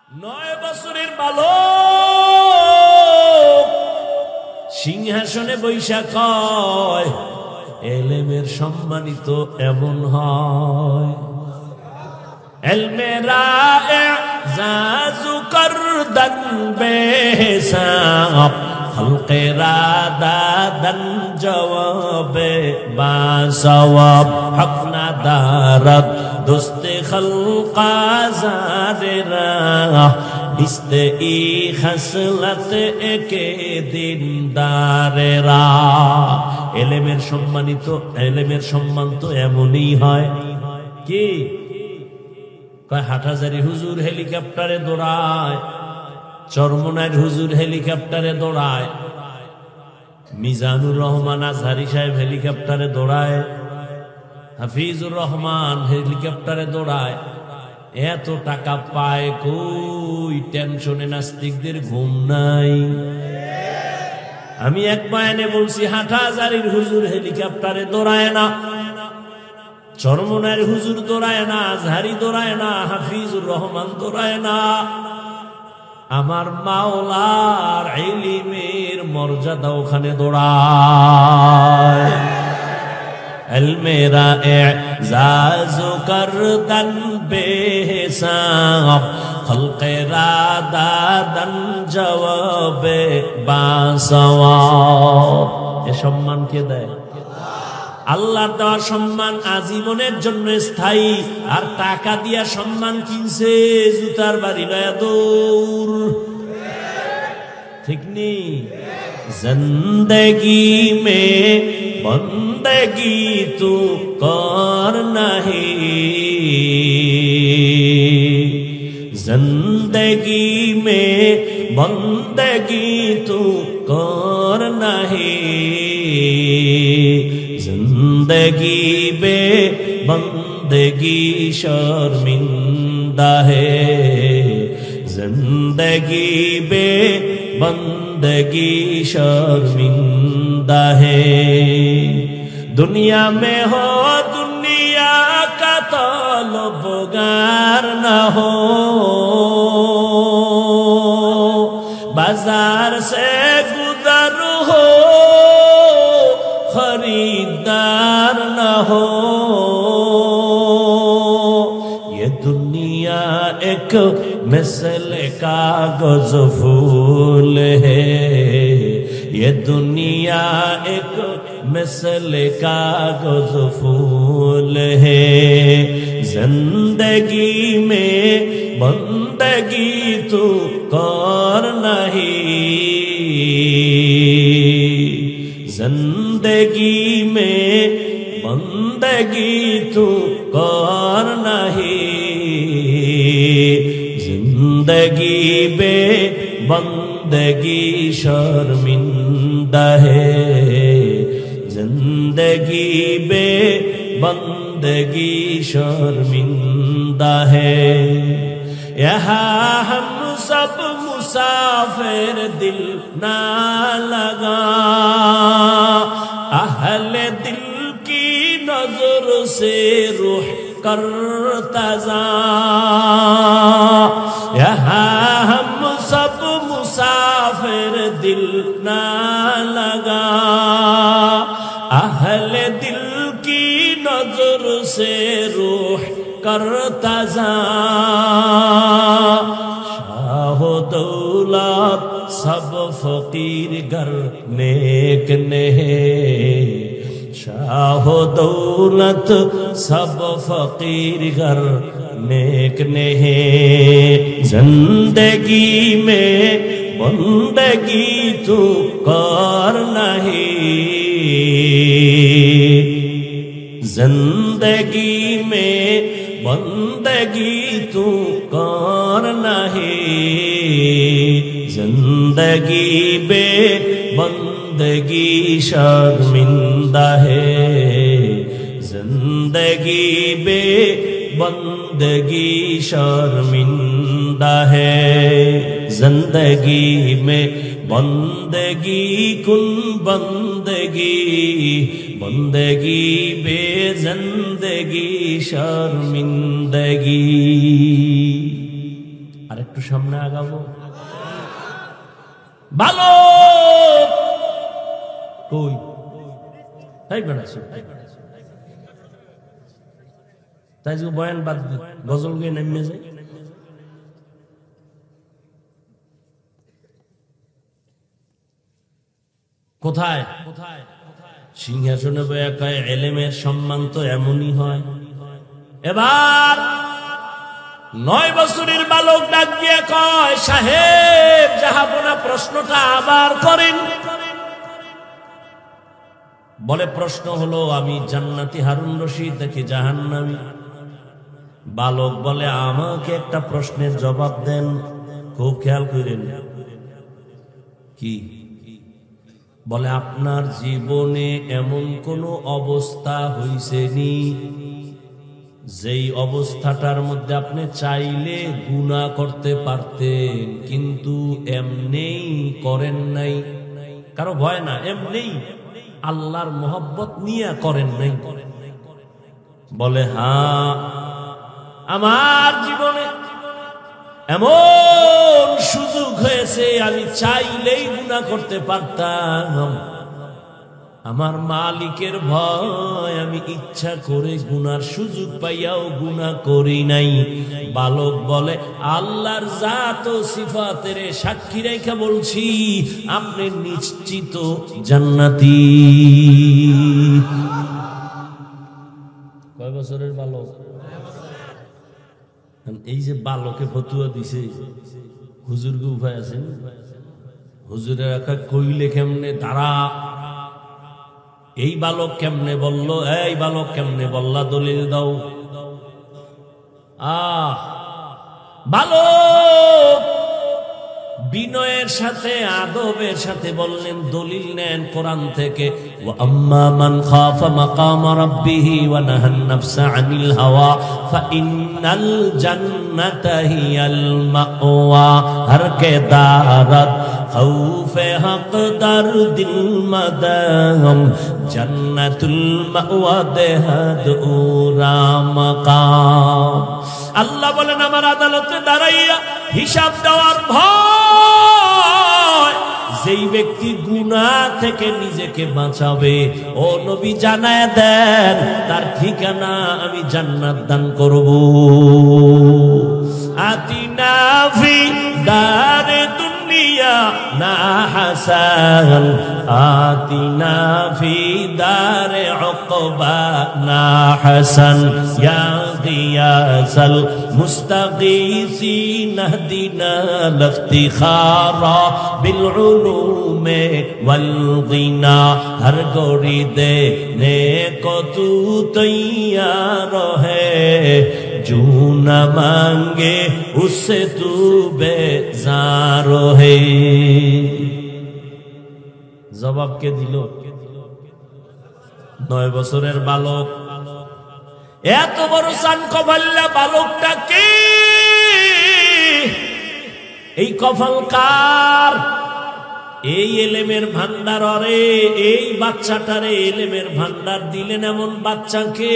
9 বছরের বালক সিংহাসনে বৈশা কয় এলেমের সম্মানিত এমন হয় এলমেরা এজাজু করদান বেহিসাব খলকেরা দাদান জওয়াবে বাসওয়াব হক না দারদ দোস্তে খলকা জারেরা ইস্তে ই খাসলত একে দিনদারেরা এলেমের সম্মানিত এলেমের সম্মান তো এমনই হয় কি কয় হাটহাজারী হুজুর হেলিকপ্টারে দৌড়ায় চরমনাইর হুজুর হেলিকপ্টারে দৌড়ায় মিজানুর রহমান আজহারি সাহেব হেলিকপ্টারে দৌড়ায় হাফিজুর রহমান হেলিকপ্টারে দৌড়ায় এত টাকা পায় কই টেনশনে নাস্তিকদের ঘুম নাই আমি এক বয়ানে বলছি হাটহাজারীর হুজুর হেলিকপ্টারে দৌড়ায় না চরমনাইর হুজুর দৌড়ায় না আজহারি দৌড়ায় না হাফিজুর রহমান দৌড়ায় না আমার মাওলার ইলমের মর্যাদা ওখানে দৌড়ায় এলমেরা এজাজু করদান বেহিসাব খলকেরা দাদান জওয়াবে বাসওয়াব এ সম্মান কে দেয় আল্লাহর দেওয়া সম্মান আজীবনের জন্য স্থায়ী আর টাকা দিয়া সম্মান কিনছে জুতার বাড়ি লয়া দৌড় ঠিক নেই জিন্দেগি মে বন্দেগি তু কর নাহি জিন্দেগি মে বন্দেগি তু কর নাহি जिंदगी बे बंदगी शर्मिंदा है जिंदगी बे बंदगी शर्मिंदा है दुनिया में हो दुनिया का तलबगार न हो बाजार से गुजर हो खरीदार न हो ये दुनिया एक मिसल कागज फूल है ये दुनिया एक मिसल कागज फूल है जिंदगी में बंदगी तू कर नहीं जिंदगी में बंदगी तू कर नहीं जिंदगी बे बंदगी शर्मिंदा है जिंदगी बे बंदगी शर्मिंदा है यहाँ हम सब मुसाफिर दिल ना लगा अहले दिल की नजर से रूह करता जा यहाँ हम सब मुसाफिर दिल ना लगा अहले दिल की नजर से रूह करता जा शाहो दौलत सब फकीर घर नेक ने शाहो दौलत सब फकीर घर नेक ने जिंदगी में बंदगी तू कर नहीं जिंदगी में बंदगी तू कर नहीं जिंदगी बे बंदगी शर्मिंदा है जिंदगी बे बंदगी शर्मिंदा है जिंदगी में बंदगी कुन बंदगी बंदगी बे जिंदगी शर्मिंदगी একটু সামনে আগাবো। ভালো কই তাই বেড়াচ্ছ, তাই যে বয়ান বাদ গজল গিয়ে নেমে যায়। কোথায় সিংহাসনে বয়া কয় এলেমের সম্মান তো এমনই হয়। এবার 9 বছরের বালক ডাক দিয়ে কয়, সাহেব জাহাপনা প্রশ্নটা আবার করেন। বলে প্রশ্ন হলো আমি জান্নাতি হারুন রশিদ নাকি জাহান্নামী? বালক বলে আমাকে একটা প্রশ্নের জবাব দেন, খুব খেয়াল করেন। কি বলে আপনার জীবনে এমন কোন অবস্থা হইছেনি যেই অবস্থাটার মধ্যে আপনি চাইলে গুনাহ করতে পারতেন কিন্তু এমনেই করেন নাই? কারো ভয় না, এমনেই আল্লাহর মোহাব্বত নিয়ে করেন নাই? বলে হ্যাঁ, আমার জীবনে এমন সুযোগ হয়েছে আমি চাইলেই গুনাহ করতে পারতাম, আমার মালিকের ভয় আমি ইচ্ছা করে গুনার সুযোগ পাইয়াও গুনাহ করি নাই। বালক বলে আল্লাহর জাত ও সিফাতের সাক্ষী রেখে বলছি আপনি নিশ্চিত জান্নাতি। কয় বছরের বালক? এই যে বালকে ফতুয়া দিছে, হুজুরকে উপায় আছে? হুজুরের একা কইলে কেমনে দাঁড়া, এই বালক কেমনে বলল, এই বালক কেমনে বললা, দলিল দাও। বালক বিনয়ের সাথে আদবের সাথে বললেন, দলিল নেন কোরআন থেকে, ওয়া আম্মা মান খাফা মাকাম রাব্বিহি ওয়া নাহান নাফসা আনিল হাওয়া ফাইন্নাল জান্নাতা হিয়াল মাওয়া। হর কে দারাত খৌফে হক দার দিল মাদাম জান্নাতুল মাওয়া দেহাদ উরা মাকাম। আল্লাহ বলেন আমার আদালতে দাঁড়াইয়া হিসাব দেওয়ার ভয় যেই ব্যক্তি গুনাহ থেকে নিজেকে বাঁচাবে, ও নবী জানায় দেন তার ঠিকানা আমি জান্নাত দান করব। আতিনা ফি দারে দুনিয়া না হাসান, আতিনা ফি দারে উকবা না হাসান, ইয়া গিয়াসাল মুস্তাগীসিন ইহদিনা লিফতিখারা বিল উলুমে ওয়াল গিনা। হর গরি দে নে কো তু তৈয়ার হে, जो न मांगे उससे तू बेजार है। জবাব কে দিল? 9 বছরের বালক। এত বড় সান কপাল্লা বালকটা কে? এই কপাল কার? এই এলেমের ভান্ডার, অরে এই বাচ্চাটারে এলেমের ভান্ডার দিলেন এমন বাচ্চাকে।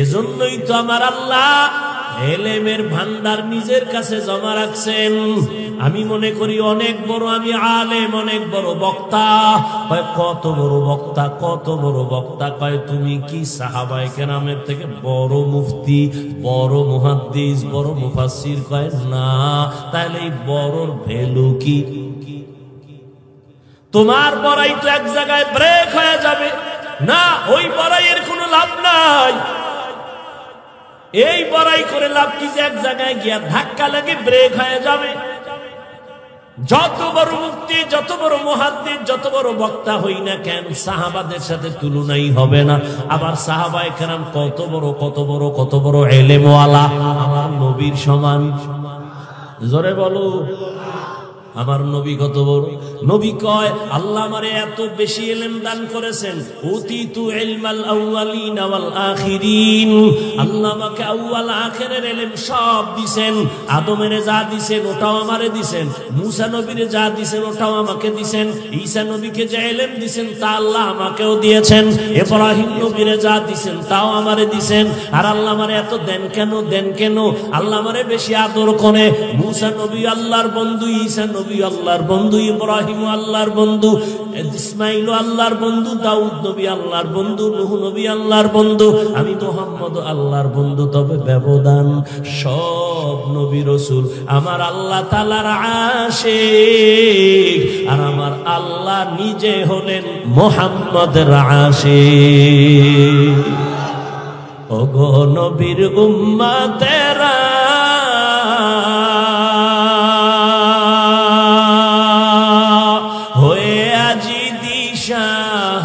এজন্যই তো আমার আল্লাহ এলেমের ভান্ডার নিজের কাছে জমা রাখছেন। আমি মনে করি অনেক বড় আমি আলেম, অনেক বড় বক্তা। কয় কত বড় বক্তা, কত বড় বক্তা? কয় তুমি কি সাহাবায়ে কেরামের থেকে বড় মুফতি, বড় মুহাদ্দিস, বড় মুফাসসির? কয় না। তাহলে এই বড়র ভ্যালু কি? তোমার বড়াই তো এক জায়গায় ব্রেক হয়ে যাবে না, ওই বড়াইয়ের কোনো লাভ নাই। এই বড়াই করে লাভ কি যে এক জায়গায় গিয়া ধাক্কা লাগে ব্রেক হয়ে যাবে। যত বড় মুফতি, যত বড় মুহাদ্দিস, যত বড় বক্তা হই না কেন, সাহাবাদের সাথে তুলনাই হবে না। আবার সাহাবায়ে কেরাম কত বড় কত বড় কত বড় ইলমওয়ালা, আমার নবীর সমান। জোরে বলো। আমার নবী কত বড়। নবী কয় আল্লাহ আমারে এত বেশি ইলম দান করেছেন, উতিতু ইলমাল আউয়ালিনা ওয়াল আখিরিন, আল্লাহ আমাকে আউয়াল আখিরের ইলম সব দিবেন। আদমের যা দিবেন ওটাও আমারে দিবেন, মুসা নবীরে যা দিবেন ওটাও আমাকে দিবেন, ঈসা নবীকে যে ইলম দিবেন তা আল্লাহ আমাকেও দিয়েছেন, ইব্রাহিম নবীরে যা দিবেন তাও আমারে দিবেন। আর আল্লাহ আমারে এত দেন কেন? আল্লাহ আমারে বেশি আদর করে। মুসা নবী আল্লাহর বন্ধু, ঈসা নবী আল্লাহর বন্ধু, ইব্রাহিম আল্লাহর বন্ধু, ইসমাইল আল্লাহর বন্ধু, দাউদ নবী আল্লাহর বন্ধু, নূহ নবী আল্লাহর বন্ধু, আমি মুহাম্মদ আল্লাহর বন্ধু। তবে ব্যবধান, সব নবী রাসূল আমার আল্লাহ তাআলার আশিক, আর আমার আল্লাহ নিজে হলেন মুহাম্মদের আশিক। ওগো নবীর উম্মতেরা, হয়ে আজি দিশাহারা,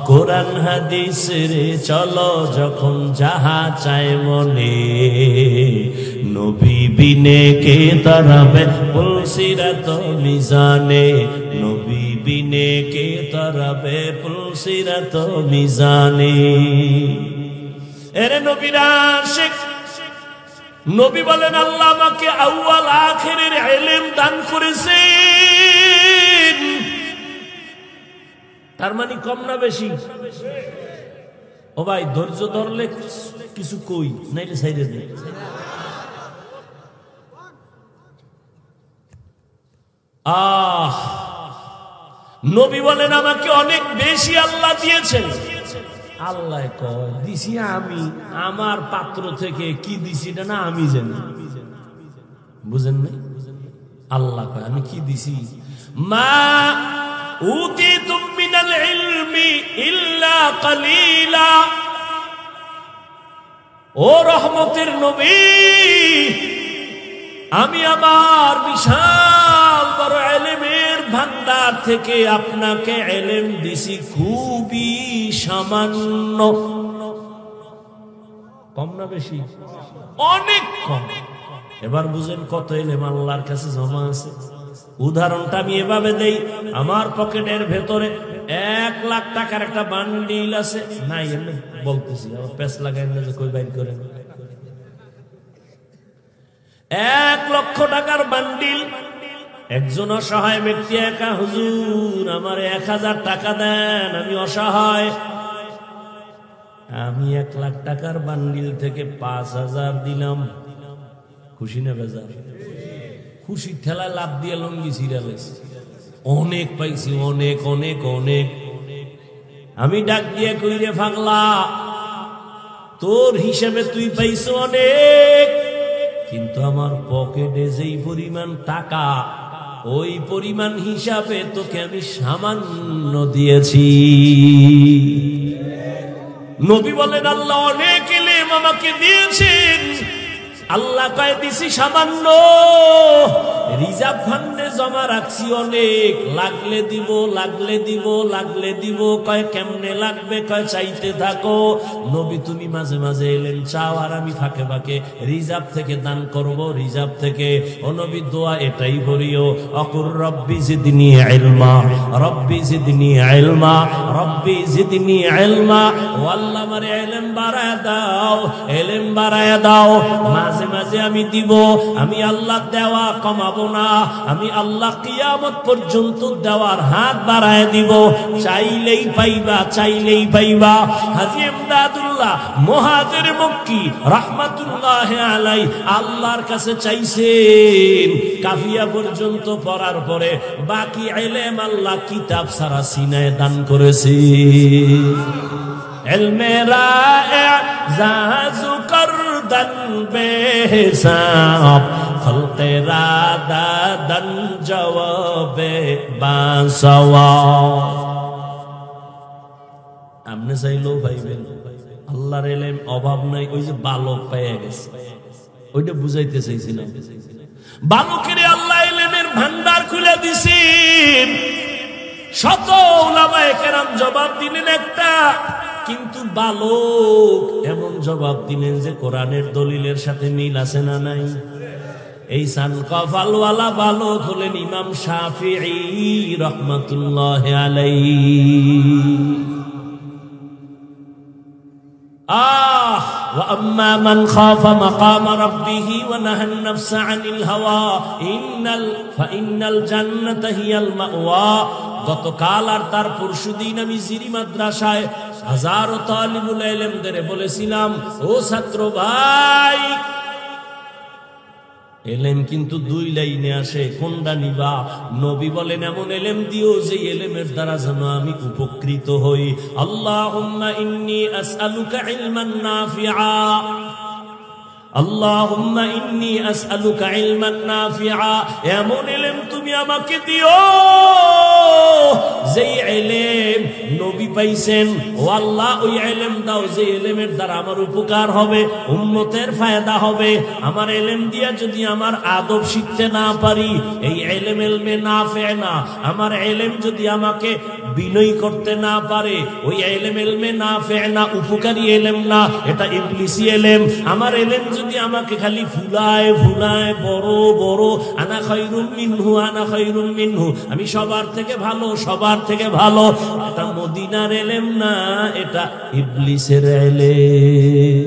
কোরআন হাদিস রে চলো যখন যাহা চায় মনে, নবী বিনে কে তরাবে পুলসিরাত মিজানে, নবী বিনে কে তরাবে পুলসিরাত মিজানে। এরে নবীর আশিক, নবী বলেন আল্লাহ আমাকে আউয়াল আখিরের ইলম দান করেছেন। তার মানে কম না বেশি? ও ভাই ধৈর্য ধরলে কিছু কই নাইলে সাইডে দে। নবী বলেন আমাকে অনেক বেশি আল্লাহ দিয়েছেন। আল্লাহ কয় দিছি আমি, আমার পাত্র থেকে কি দিছি এটা না আমি জানি। বুঝেন নাই? আল্লাহ কয় আমি কি দিছি, মা উতিতুম মিনাল ইলমি ইল্লা কালিলা। ও রহমতের নবী, আমি আমার বিশাল বড় ইলমের ভান্ডার থেকে আপনাকে ইলম দিছি খুবই সামান্য। কম না বেশি? অনেক কম। এবার বুঝেন কত ইলম আল্লাহর কাছে জমা আছে। উদাহরণটা আমি এভাবে দেই, আমার পকেটের ভেতরে 1 লাখ টাকার একটা বান্ডিল আছে, নাই এমনি বলতেছি, আমার পেছ লাগাই না যে কই বাইর করেন। 1 লক্ষ টাকার বান্ডিল। একজন অসহায় ব্যক্তি একা, হুজুর আমার 1000 টাকা দেন, আমি অসহায়। আমি 1 লাখ টাকার বান্ডিল থেকে 5000 দিলাম। খুশি না বেজার? খুশি ঠেলায় লাভ দিয়ে লঙ্গি ছিড়ালেছি। অনেক পাইছি, অনেক অনেক অনেক। আমি ডাক দিয়ে কই রে পাগলা, তোর হিসাবে তুই পাইছ অনেক, কিন্তু আমার পকেটে যেই পরিমাণ টাকা, ওই পরিমাণ হিসাবে তোকে আমি সামান্য দিয়েছি। নবী বলেন আল্লাহ অনেক ইলম আমাকে দিয়েছেন, আল্লাহ কয় দিছি সামান্য। রিজার্ভ ফান্ডে জমা রাখছি অনেক, লাগলে দিব লাগলে দিব লাগলে দিব। কয় কেমনে লাগবে? কয় চাইতে থাকো। নবী তুমি মাঝে মাঝে এলেন চাও, আর আমি ফাঁকে ফাঁকে রিজার্ভ থেকে দান করব, রিজার্ভ থেকে। ও নবী দোয়া এটাই করিও, অকুর রব্বি জিদনি ইলমা, রব্বি জিদনি ইলমা, রব্বি জিদনি ইলমা। ও আল্লাহ আমারে ইলম বাড়ায় দাও, ইলম বাড়ায় দাও। মাঝে মাঝে আমি দিব, আমি আল্লাহ দেওয়া কমাবো না, আমি আল্লাহ কিয়ামত পর্যন্ত দেওয়ার হাত বাড়ায় দিব। চাইলেই পাইবা, চাইলেই পাইবা। হাজী ইমদাদুল্লাহ মুহাজির মক্কি রাহমাতুল্লাহ আলাইহি আল্লাহর কাছে চাইছেন, কাফিয়া পর্যন্ত পড়ার পরে বাকি ইলম আল্লাহ কিতাব সারা সিনায় দান করেছে। ইলমেরা ইজাজু করদান বেহিসাব, খলকেরা দাদান জওয়াবে বাসওয়াব। আপনি চাইলেও পাইবেন, আল্লাহর ইলম অভাব নাই। ওই যে বালক পেয়ে গেছে, ওইটা বুঝাইতে চাইছিলাম। বালকের আল্লাহ ইলমের ভান্ডার খুলে দিছেন। শত উলামায়ে কেরাম জবাব দিলেন একটা, কিন্তু বালক এমন জবাব দিলেন যে কোরআনের দলিলের সাথে মিল আছে না নাই? এই সান কপালওয়ালা বালক হলেন ইমাম শাফিঈ রাহমাতুল্লাহি আলাইহি। وأما من خاف مقام ربه ونهى النفس عن الهوى فإن الجنة هي المأوى। গতকাল আর তার পরশুদিন আমি জিরি মাদ্রাসায় হাজারো তালিবুল ইলমদের বলেছিলাম, ও ছাত্র ভাই, এলেম কিন্তু দুই লাইনে আসে, কোনটা নিবা? নবী বলেন এমন এলেম দিও যে এলেমের দ্বারা যেন আমি উপকৃত হই। আল্লাহুম্মা ইন্নী আসআলুকা ইলমান নাফিআ, আল্লাহুম্মা ইন্নী আসআলুকা ইলমান নাফিআ। এমন ইলম তুমি আমাকে দিও যেই ইলম নবী পাইছেন। ও আল্লাহ, ওই ইলম দাও যে ইলমের দ্বারা আমার উপকার হবে, উম্মতের ফায়দা হবে। আমার ইলম দিয়া যদি আমার আদব শিখতে না পারি, এই ইলম ইলমে নাফি না। আমার ইলম যদি আমাকে বিনয় করতে না পারে, ওই ইলম ইলমে নাফি না, উপকারী ইলম না, এটা ইবলিসি ইলম। আমার ইলম যদি আমাকে খালি ফুলায় ফুলায় বড় বড় আনা খায়রুম মিনহু, আনা খায়রুম মিনহু, আমি সবার থেকে ভালো, সবার থেকে ভালো, এটা মদিনার ইলম না, এটা ইবলিসের ইলম।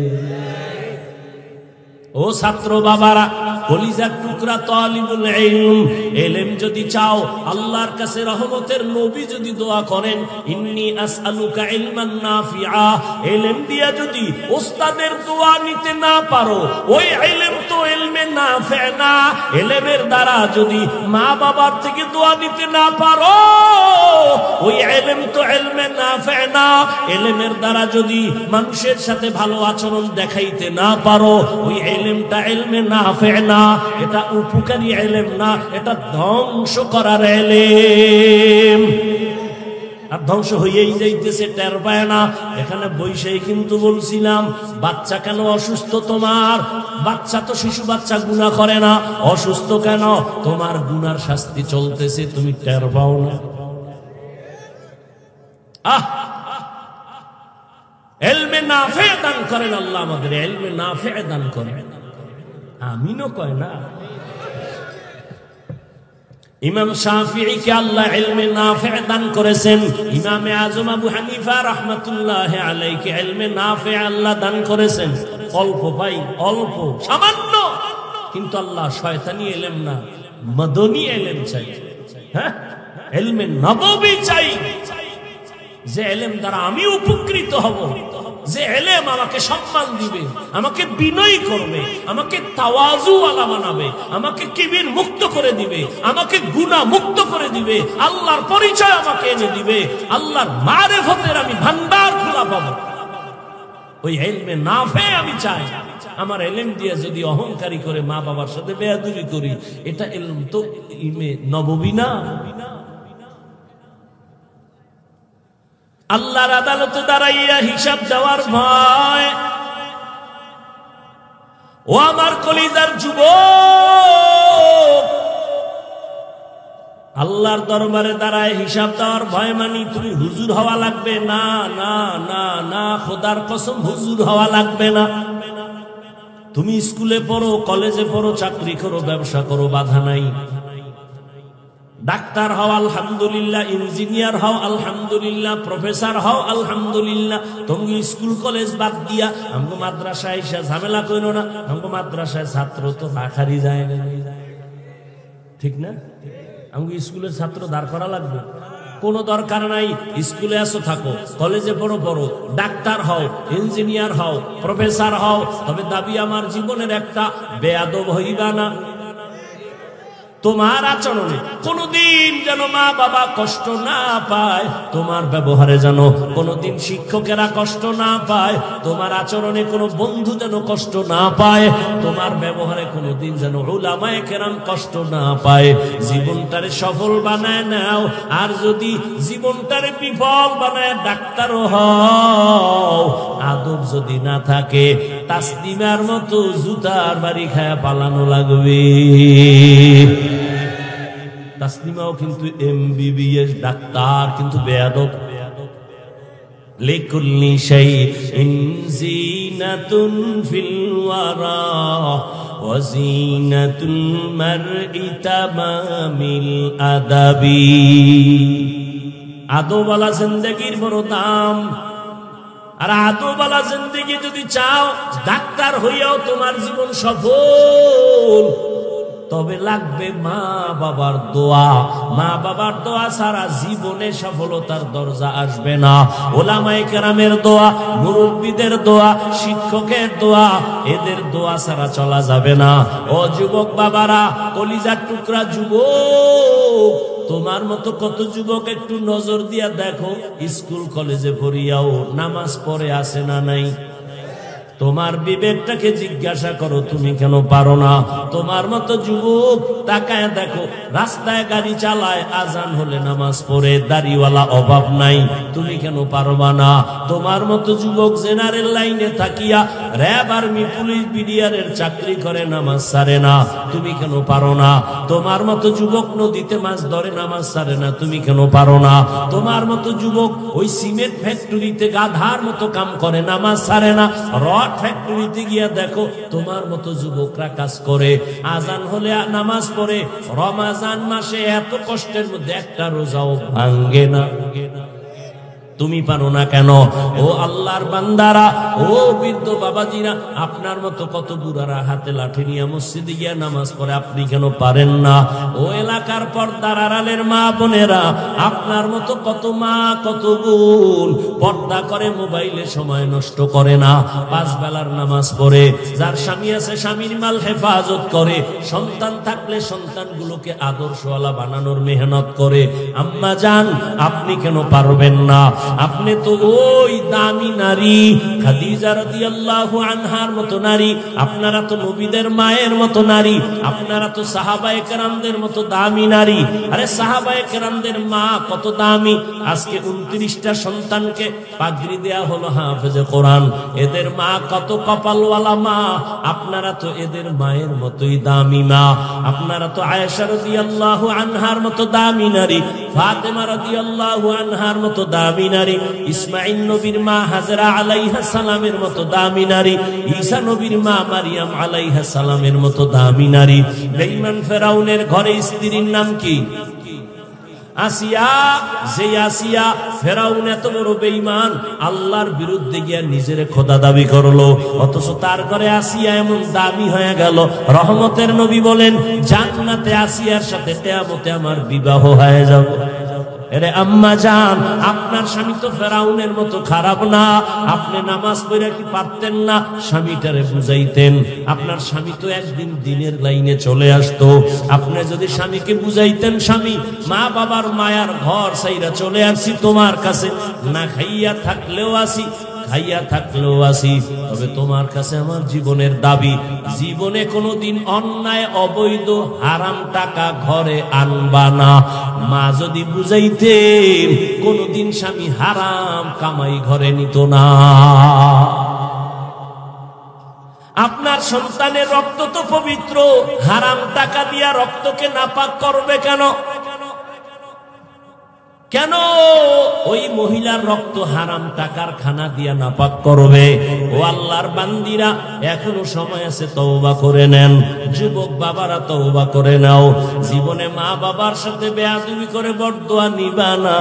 ও ছাত্র বাবারা, কলিজার টুকরা তালিবুল ইলম, ইলম যদি চাও, আল্লাহর কাছে রহমতের নবী যদি দোয়া করেন, ইন্নী আসআলুকা ইলমান নাফিআ, ইলম দিয়া যদি ওস্তাদের দোয়া নিতে না পারো, ওই ইলম তো ইলমে নাফি না। ইলমের দ্বারা যদি মা বাবার থেকে দোয়া নিতে না পারো, ওই ইলম তো ইলমে নাফি না। ইলমের দ্বারা যদি মানুষের সাথে ভালো আচরণ দেখাইতে না পারো, ওই ইলমটা ইলমে নাফি না, এটা উপকারী ইলম না, এটা ধ্বংস করার ইলম। আর ধ্বংস হয়েই যাইতেছে, টের পায় না। এখানে বৈশাই কিন্তু বলছিলাম, বাচ্চা কেন অসুস্থ তোমার? বাচ্চা তো শিশু বাচ্চা গুনাহ করে না, অসুস্থ কেন? তোমার গুনার শাস্তি চলতেছে, তুমি টের পাও না। ইলমে নাফি দান করেন আল্লাহ, আমাদের ইলমে নাফি দান করেন। আমিনও কয় না। ইমাম শাফিঈকে আল্লাহ ইলমে নাফি দান করেছেন। ইমামে আজম আবু হানিফা রাহমাতুল্লাহি আলাইহি ইলমে নাফি আল্লাহ দান করেছেন। অল্প ভাই, অল্প, সামান্য, কিন্তু আল্লাহ শয়তানি ইলম না, মদনী ইলম চাই। হ্যাঁ, ইলমে নববী চাই, যে ইলম দ্বারা আমি উপকৃত হব, যে ইলম আমাকে সম্মান দিবে, আমাকে বিনয় করবে, আমাকে তাওয়াজু ওয়ালা বানাবে, আমাকে কিবির মুক্ত করে দিবে, আমাকে গুনাহ মুক্ত করে দিবে, আল্লাহর পরিচয় আমাকে এনে দিবে, আল্লাহর মারিফতের আমি ভান্ডার খোলা পাবো। ওই ইলমে নাফি আমি চাই। আমার ইলম দিয়ে যদি অহংকারী করে মা বাবার সাথে বেয়াদবি করি, এটা ইলম তো ইলমে নববী না। আল্লাহর আদালতে দাঁড়াইয়া হিসাব দেওয়ার ভয়। ও আমার কলিজার যুবক, আল্লাহর দরবারে দাঁড়ায় হিসাব দেওয়ার ভয় মানি তুমি হুজুর হওয়া লাগবে না, না না না, খোদার কসম হুজুর হওয়া লাগবে না। তুমি স্কুলে পড়ো, কলেজে পড়ো, চাকরি করো, ব্যবসা করো, বাধা নাই। ডাক্তার হও আলহামদুলিল্লাহ, ইঞ্জিনিয়ার হও আলহামদুলিল্লাহ, প্রফেসর হও আলহামদুলিল্লাহ। তুমি স্কুল কলেজ বাদ দিয়া আমগো মাদ্রাসায় এসে ঝামেলা করো না। আমগো মাদ্রাসায় ছাত্র তো বাখারি যায় না, ঠিক না? আমগো স্কুলের ছাত্র দাঁড় করা লাগবে? কোনো দরকার নাই। স্কুলে আসো, থাকো, কলেজে পড়ো, পড়ো, ডাক্তার হও, ইঞ্জিনিয়ার হও, প্রফেসর হও, তবে দাবি আমার জীবনের একটা, বেয়াদব হইবা না। তোমার আচরণে কোনদিন যেন মা বাবা কষ্ট না পায়, তোমার ব্যবহারে যেন কোনদিন শিক্ষকেরা কষ্ট না পায়, তোমার আচরণে কোনো বন্ধু যেন কষ্ট না পায়, তোমার ব্যবহারে কোনদিন যেন উলামায়ে কেরাম কষ্ট না পায়। জীবনটারে সফল বানায় নাও। আর যদি জীবনটারে বিফল বানায় ডাক্তারও হও, আদব যদি না থাকে তাসলিমার মতো জুতার বাড়ি খায়া পালানো লাগবে। তাসলিমাও কিন্তু এমবিবিএস ডাক্তার, কিন্তু বেয়াদব। লিকুল্লি শাইইন জিনাতুন ফিল ওয়ারা ওয়াজিনাতুল মারই তামামিল আদাবি। আদবওয়ালা জিন্দেগির বড় দাম। আর আদবওয়ালা জিন্দেগি যদি চাও, ডাক্তার হইয়াও তোমার জীবন সফল, তবে লাগবে মা বাবার দোয়া। মা বাবার দোয়া ছাড়া জীবনে সফলতার দরজা আসবে না। ওলামায়ে কেরামের দোয়া, মুরব্বীদের দোয়া, শিক্ষকের দোয়া, এদের দোয়া ছাড়া চলা যাবে না। ও যুবক বাবারা, কলিজার টুকরা যুবক, তোমার মতো কত যুবক একটু নজর দিয়া দেখো, স্কুল কলেজে পড়িয়াও নামাজ পড়ে আসে না নাই? তোমার বিবেকটাকে জিজ্ঞাসা করো, তুমি কেন পারো না? তোমার মতো যুবক তাকায় দেখো, রাস্তায় গাড়ি চালায়, আজান হলে নামাজ পড়ে, দাড়িওয়ালা অভাব নাই, তুমি কেন পারবা না? তোমার মতো যুবক জেনারেল লাইনে থাকিয়া র্যাব, আর্মি, পুলিশ, বিডিআরের চাকরি করে, নামাজ ছাড়ে না, তুমি কেন পারো না? তোমার মতো যুবক নদীতে মাছ ধরে, নামাজ ছাড়ে না, তুমি কেন পারো না? তোমার মতো যুবক ওই সিমেন্ট ফ্যাক্টরিতে গাধার মতো কাম করে, নামাজ ছাড়ে না। ফ্যাক্টরিতে গিয়া দেখো, তোমার মতো যুবকরা কাজ করে, আজান হলে নামাজ পড়ে, রমজান মাসে এত কষ্টের মধ্যে একটা রোজাও ভাঙ্গে না। তুমি পারো না কেন? ও আল্লাহর বান্দারা, ও বৃদ্ধ বাবাজিরা, আপনার মতো কত বুড়ারা হাতে লাঠি নিয়ে মসজিদে গিয়া নামাজ পড়ে, আপনি কেন পারেন না? ও এলাকার পর্দার আড়ালের মা বোনেরা, আপনার মতো কত মা, কত বোন পর্দা করে, মোবাইলে সময় নষ্ট করে না, 5 বেলার নামাজ পড়ে, যার স্বামী আছে স্বামীর মাল হেফাজত করে, সন্তান থাকলে সন্তানগুলোকে আদর্শওয়ালা বানানোর মেহনত করে। আম্মা জান, আপনি কেন পারবেন না? আপনি তো ওই দামি নারী খাদিজা রাদিয়াল্লাহু আনহার মতো নারী, আপনারা তো নবীদের মায়ের মতো নারী, আপনারা তো সাহাবায়ে কেরামদের মতো দামি নারী। আরে সাহাবায়ে কেরামদের মা কত দামি। আজকে 29টা সন্তানকে পাগড়ি দেয়া হলো হাফেজে কোরআন, এদের মা কত কপালওয়ালা মা। আপনারা তো এদের মায়ের মতোই দামি মা। আপনারা তো আয়েশা রাদিয়াল্লাহু আনহার মতো দামি নারী, ফাতেমা রাদিয়াল্লাহু আনহার মতো দামি নারী, ইসমাঈল নবীর মা হাজরা আলাইহা সালামের মতো দামি নারী, ঈসা নবীর মা মারিয়াম আলাইহা সালামের মতো দামি নারী। বেঈমান ফেরাউনের ঘরে স্ত্রীর নাম কি? আসিয়া। যে আসিয়া, ফেরাউন এত বড় বেঈমান, আল্লাহর বিরুদ্ধে গিয়া নিজের খোদা দাবি করলো, অথচ তার ঘরে আসিয়া এমন দামি হয়ে গেল। রহমতের নবী বলেন, জান্নাতে আসিয়ার সাথে কিয়ামতে আমার বিবাহ হয়ে যাবে। এরে আম্মা জান, আপনার স্বামী তো ফেরাউনের মতো খারাপ না। আপনি নামাজ পড়ে কি পারতেন না? স্বামীটারে বুঝাইতেন। আপনার স্বামী তো একদিন দিনের লাইনে চলে আসতো। আপনি যদি স্বামীকে বুঝাইতেন, স্বামী মা বাবার মায়ার ঘর সাইরা চলে আসছি তোমার কাছে, না খাইয়া থাকলেও আসি, খাইয়া থাকলেও আসি, তবে তোমার কাছে আমার জীবনের দাবি, জীবনে কোনোদিন অন্যায়, অবৈধ, হারাম টাকা ঘরে আনবা না। মা যদি বুঝাইতেন, কোনোদিন স্বামী হারাম কামাই ঘরে নিত না। আপনার সন্তানের রক্ত তো পবিত্র, হারাম টাকা দিয়া রক্তকে নাপাক করবে কেন? কেন ওই মহিলার রক্ত হারাম টাকার খানা দিয়া নাপাক করবে? ও আল্লাহর বান্দিরা, এখনো সময় আছে, তওবা করে নেন। যুবক বাবারা তওবা করে নাও। জীবনে মা বাবার সাথে বেয়াদবি করে বরদোয়া নিবা না,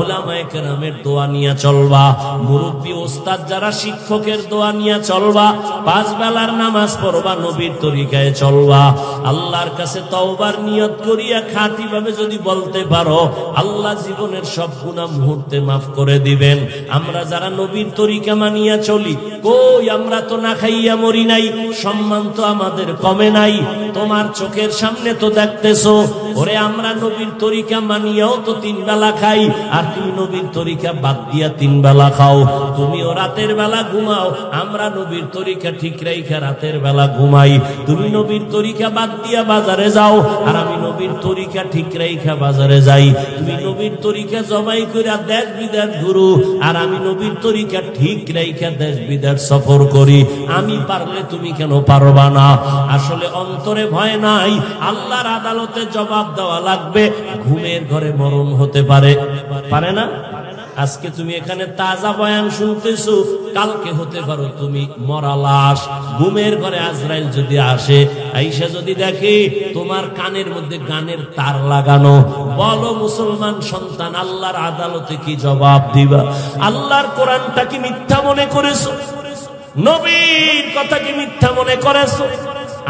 উলামায়ে কেরামের দোয়া নিয়ে চলবা। মুরব্বী ওস্তাদ যারা, শিক্ষকের দোয়া নিয়ে চলবা। 5 বেলার নামাজ পড়বা, নবীর তরিকায় চলবা। আল্লাহর কাছে তওবার নিয়ত করিয়া খাঁটি ভাবে যদি বলতে পারো, আল্লাহ জীবনের সব গুনাহ মুহূর্তে মাফ করে দিবেন। আমরা যারা নবীর তরিকা মানিয়া চলি, কই আমরা তো না খাইয়া মরি নাই, সম্মান তো আমাদের কমে নাই। তোমার চোখের সামনে তো দেখতেছো, ওরে আমরা নবীর তরিকা মানিয়াও তো 3 বেলা খাই, আর তুমি নবীর তরিকা বাদ দিয়া 3 বেলা খাও। তুমিও রাতের বেলা ঘুমাও, আমরা নবীর তরিকা ঠিক রাইখা রাতের বেলা ঘুমাই। তুমি নবীর তরিকা বাদ দিয়া বাজারে যাও, আর আমি নবীর তরিকা ঠিক রাইখা বাজারে যাই। তুমি নবীর তরিকা জবাই কইরা দেশ বিদেশ ঘুরো, আর আমি নবীর তরিকা ঠিক রাইখা দেশ বিদেশ সফর করি। আমি পারলে তুমি কেন পারবা না? আসলে অন্তরে ভয় নাই, আল্লাহর আদালতে জবাব দেওয়া লাগবে। ঘুমের ঘরে মরণ হতে পারে, পারে না? আজকে তুমি এখানে তাজা বয়ান শুনতেছো, কালকে হতে পারো তুমি মরা লাশ। ঘুমের ঘরে আজরাইল যদি আসে, আইসা যদি দেখে তোমার কানের মধ্যে গানের তার লাগানো, বলো মুসলমান সন্তান, আল্লাহর আদালতে কি জবাব দিবা? আল্লাহর কোরআনটা কি মিথ্যা মনে করেছো? নবীর কথা কি মিথ্যা মনে করেছো?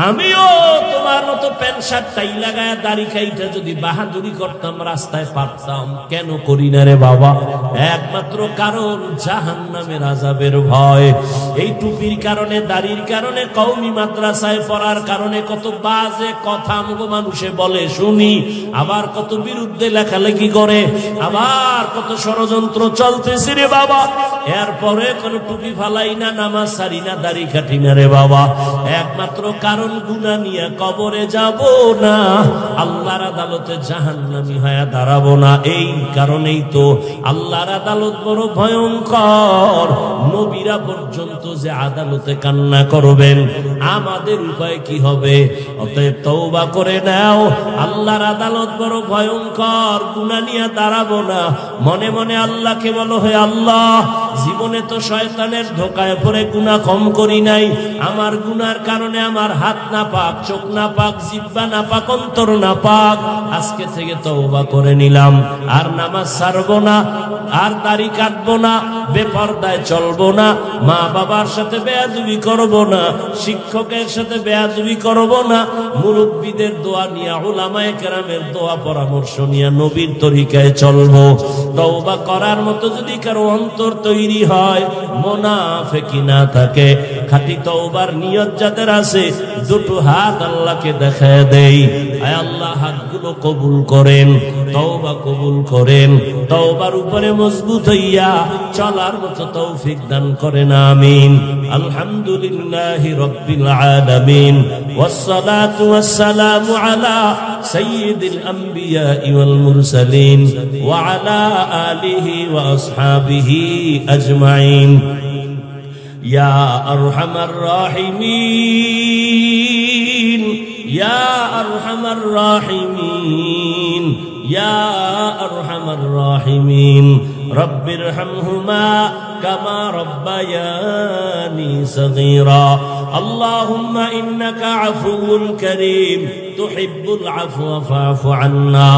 আমিও তোমার মতো প্যান্ট শার্ট টাই লাগায় দাড়ি খাইটা যদি বাহাদুরি করতাম, রাস্তায় পারতাম। কেন করি না রে বাবা? একমাত্র কারণ জাহান্নামের আযাবের ভয়। এই টুপির কারণে, দাড়ির কারণে, কওমি মাদ্রাসায় পড়ার কারণে কত বাজে কথা আমগো মানুষে বলে শুনি, আবার কত বিরুদ্ধে লেখালেখি করে, আবার কত ষড়যন্ত্র চলতেছে রে বাবা। এরপরে কোন টুপি ফালাই না, নামাজ সারি না, দাড়ি কাটি না রে বাবা। একমাত্র কারণ গুনাহ নিয়ে কবরে যাব না, আল্লাহর আদালতে জাহান্নামী হয়ে দাঁড়াবো না। এই কারণেই তো আল্লাহর আদালত বড় ভয়ঙ্কর। নবীরা পর্যন্ত যে আদালতে কান্না করবেন, আমাদের উপায় কি হবে? অতএব তওবা করে নাও। আল্লাহর আদালত বড় ভয়ঙ্কর, গুনাহ নিয়ে দাঁড়াবো না। মনে মনে আল্লাহকে বলো, হে আল্লাহ, জীবনে তো শয়তানের ধোকায় পড়ে গুনাহ কম করি নাই। আমার গুনার কারণে আমার হাত না পাক, চোখ না পাক, জিহ্বা না পাক, অন্তর না পাক। আজকে থেকে তওবা করে নিলাম, আর নামাজ ছাড়বো না, আর দাড়ি কাটবো না, বেপরদায় চলবো না, মা বাবার সাথে বেয়াদবি করবো না, শিক্ষকের সাথে বেয়াদবি করবো না, মুরব্বীদের দোয়া নিয়ে, উলামায়ে কেরামের দোয়া পরামর্শ নিয়ে নবীর তরিকায় চলবো। তওবা করার মতো যদি কারো অন্তর তৈরি হয়, মুনাফিকি না থাকে, খাঁটি তওবার নিয়ত যাদের আছে, দুটো হাত আল্লাহকে দেখায় দেই। আয় আল্লাহ, হাতগুলো কবুল করেন, তওবা কবুল করেন, তওবার উপরে মজবুত হইয়া চলার মতো তৌফিক দান করেন, আমিন। আলহামদুলিল্লাহি রাব্বিল আলামিন, ওয়াসসালাতু ওয়াসসালামু আলা সাইয়্যিদিল আমবিয়া ওয়াল মুরসালিন ওয়া আলা আলিহি ওয়া আসহাবিহি আজমাইন। ইয়া আরহামার রাহিমিন, ইয়া আরহামার রাহিমিন, ইয়া আরহামার রাহিমিন। রব্বিরহামহুমা কামা রব্বায়ানি সগীরা। আল্লাহুম্মা ইন্নাকা আফুউন কারীম তুহিব্বুল আফওয়া ফা'ফু আন্না।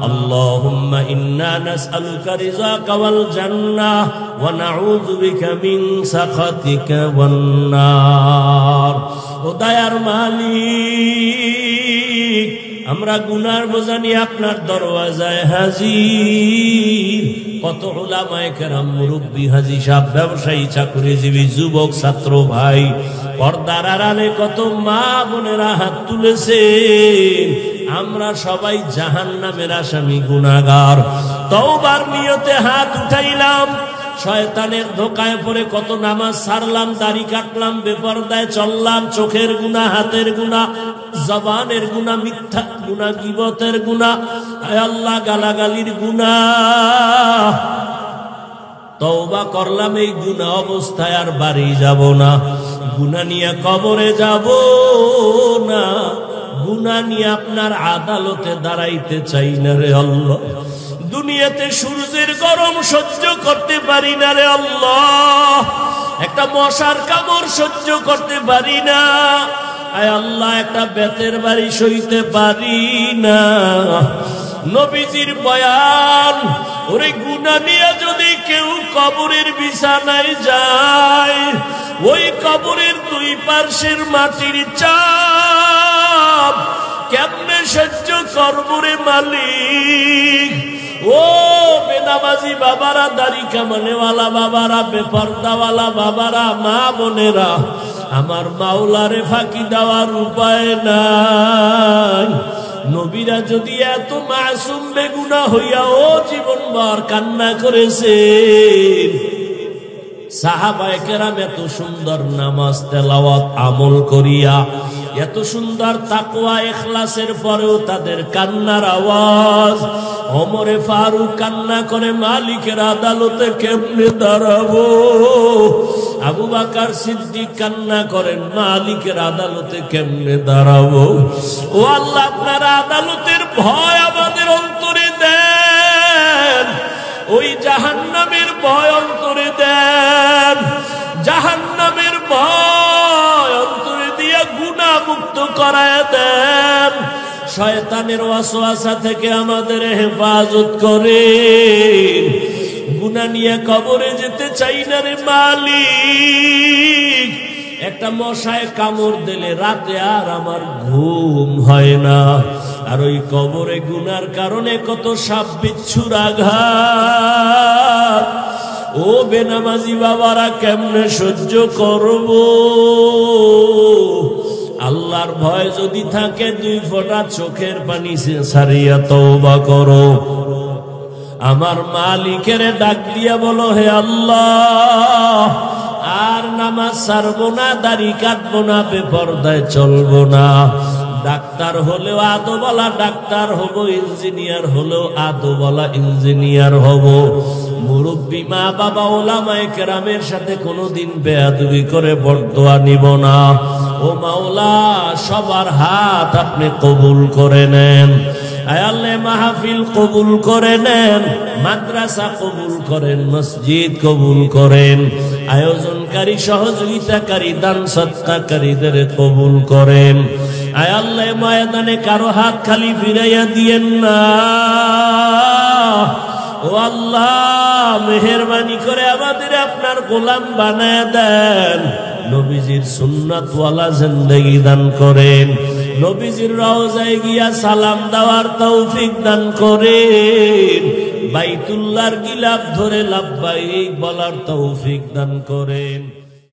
আল্লাহুম্মা ইন্না নাসআলুকা রিযাকা ওয়াল জান্নাহ ওয়া নাউযু বিকা মিন সাখাতিকা ওয়ান নার। ও দয়ার মালিক, আমরা গুনার বোঝা নিয়ে আপনার দরওয়াজায় হাজির। কত উলামায়ে কেরাম, মুরব্বী, হাজী সাহেব, ব্যবসায়ী, চাকরিজীবী, যুবক, ছাত্র ভাই, পর্দার আড়ালে কত মা বোনেরা হাত তুলেছেন। আমরা সবাই জাহান্নামের আসামি, গুনাহগার। তওবার নিয়তে হাত উঠাইলাম, শয়তানের ধোকায় পড়ে কত নামাজ ছাড়লাম, দাড়ি কাটলাম, বেপরদায় চললাম, চোখের গুনাহ, হাতের গুনাহ, জবানের গুনাহ, মিথ্যা গুনাহ, গীবতের গুনাহ, আয় আল্লাহ, গালাগালির গুনাহ। তওবা করলাম, এই গুনাহ অবস্থায় আর বাড়ি যাব না, গুনাহ নিয়ে কবরে যাব না, গুনাহ নিয়ে আপনার আদালতে দাঁড়াইতে চাই না রে আল্লাহ। দুনিয়াতে সূর্যের গরম সহ্য করতে পারি না রে আল্লাহ, একটা মশার কামড় সহ্য করতে পারি না, আয় আল্লাহ, একটা বেতের বাড়ি সইতে পারি না। নবীজির বয়ান, ওরে গুনাহ নিয়ে যদি কেউ কবরের বিছানায় যায়, ওই কবরের দুই পার্শ্বের মাটির চাপ কেমনে সহ্য করবো রে মালিক। ও বেনামাজি বাবারা, দাড়ি কামানেওয়ালা বাবারা, বেপর্দাওয়ালা বাবারা, মা বোনেরা, আমার মাওলারে ফাঁকি দেওয়ার উপায় নাই। নবীরা যদি এত মাসুম বেগুনাহ হইয়া ও জীবনভর কান্না করেছেন, সাহাবায়ে কেরাম এত সুন্দর নামাজ তেলাওয়াত আমল করিয়া, এত সুন্দর তাকওয়া ইখলাসের পরেও তাদের কান্নার আওয়াজ। ওমরে ফারুক কান্না করে, মালিকের আদালতে কেমনে দাঁড়াবো? আবু বকর সিদ্দিক কান্না করেন, মালিকের আদালতে কেমনে দাঁড়াবো? ও আল্লাহ, আপনার আদালতের ভয় আমাদের অন্তরে দেন। ও ওই জাহান্নামের ভয় অন্তরে দেন, জাহান্নামের ভয় অন্তরে দিয়ে গুনাহ মুক্ত করায় দেন। শয়তানের ওয়াসওয়াসা থেকে আমাদের হেফাজত করেন। গুনাহ নিয়ে কবরে যেতে চাই না রে মালিক। একটা মশায় কামড় দিলে রাতে আর আমার ঘুম হয় না, আর ওই কবরে গুনার কারণে কত সাপ বিচ্ছুর আঘাত। ও বেনামাজি বাবারা কেমনে সহ্য করব? আল্লাহর ভয় যদি থাকে 2 ফোঁটা চোখের পানি ছাড়িয়া তওবা করো। আমার মালিকের ডাক দিয়া বলো, হে আল্লাহ, আর নামাজ ছাড়বো না, দাড়ি কাটবো না, বেপরদায় চলবো না। ডাক্তার হলেও আদোওয়ালা ডাক্তার হব, ইঞ্জিনিয়ার হলেও আদোওয়ালা ইঞ্জিনিয়ার হব। মুরব্বী মা বাবা ওলামায়ে কেরামের সাথে কোনোদিন বেয়াদবি করে বরদোয়া নিব না। ও মাওলা, সবার হাত আপনি কবুল করে নেন। আয় আল্লাহ, মাহফিল কবুল করে নেন, মাদ্রাসা কবুল করেন, মসজিদ কবুল করেন, আয়োজনকারী সহযোগিতাকারী দান সদকাকারীদের কবুল করেন। আয় আল্লাহ, ময়দানে কারো হাত খালি ফিরাইয়া দিয়েন না। ও আল্লাহ, মেহেরবানি করে আমাদের আপনার গোলাম বানায় দেন। নবীজির সুন্নাতওয়ালা জিন্দেগি দান করেন। নবীজির রওজায় গিয়া সালাম দেওয়ার তৌফিক দান করেন। বাইতুল্লাহর গিলাফ ধরে লাব্বাইক বলার তৌফিক দান করেন।